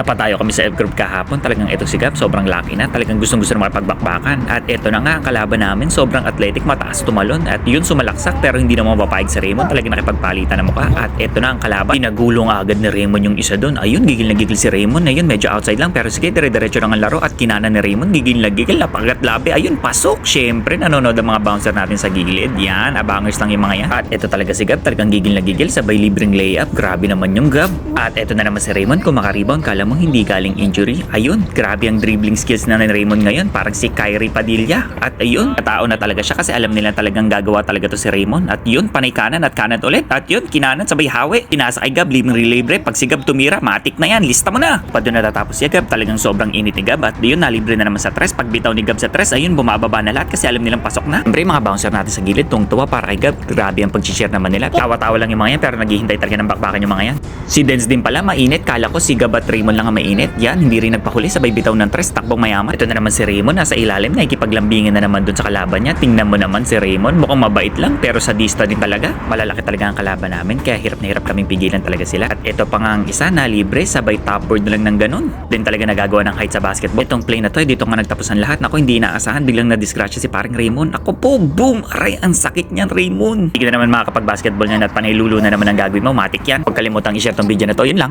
Napatayo kami sa F group kahapon. Talagang ito si Gab, sobrang laki na. Talagang gustong-gusto na makipagbakbakan. At ito na nga ang kalaban namin, sobrang athletic, mataas tumalon. At yun sumalaksak pero hindi naman mapapayag si Raymond. Talagang nakipagpalitan na mukha. At ito na ang kalaban. Pinagulong agad ni Raymond yung isa doon. Ayun, gigil na gigil si Raymond. Ayun, medyo outside lang pero sige, dire-diretso lang ang laro. At kinana ni Raymond, gigil na gigil, napagat labi. Ayun, pasok. Syempre, nanonood ang mga bouncer natin sa gilid. Yan, abangers lang yung mga yan. At ito talaga si Gab, talagang gigil na gigil. Sabay libreng layup. Grabe naman yung Gab. At ito na naman si Raymond, kung makarebound, kala mo hindi galing injury. Ayun, grabe ang dribbling skills na ni Raymond ngayon, parang si Kyrie Padilla. At ayun, katao na talaga siya kasi alam nila talagang gagawa talaga to si Raymond. At yun, panay kanan at kanan ulit. At yun, kinanan sabay hawi. Pinasa kay Gab, libre. Pag si Gab tumira, matik na yan, lista mo na. Pa doon natatapos si Gab, talagang sobrang init ni Gab. At yun, nalibre na naman sa tres. Pag bitaw ni Gab sa tres, ayun, bumababa na lahat kasi alam nilang pasok na. Siyempre, mga bouncer natin sa gilid, tuwa para kay Gab. Grabe ang pag-share naman nila. Tawa-tawa lang yung mga yan, pero naghihintay talaga ng bakbakan yung mga yan. Si Denz din pala, mainit. Kala ko si Gab at Raymond lang ang mainit. Yan, hindi rin nagpahuli, sabay bitaw ng tres, takbong mayaman. Ito na naman si Raymond, nasa ilalim, nakikipaglambingin na naman dun sa kalaban niya. Tingnan mo naman si Raymond, mukhang mabait lang, pero sadista din talaga. Malalaki talaga ang kalaban namin, kaya hirap na hirap kaming pigilan talaga sila. At ito pa nga ang isa na libre, sabay top board na lang ng ganun. Din talaga nagagawa ng height sa basketball. Itong play na to, dito nga nagtapos ang lahat. Naku, hindi inaasahan, biglang na-discratch si parang Raymond. Ako po, boom! Aray, ang sakit niyan, Raymond. Hindi ka na naman makakapag-basketball niyan at panay lulo na naman ang gagawin mo, matik yan. Huwag kalimutang i-share tong video na to, yun lang.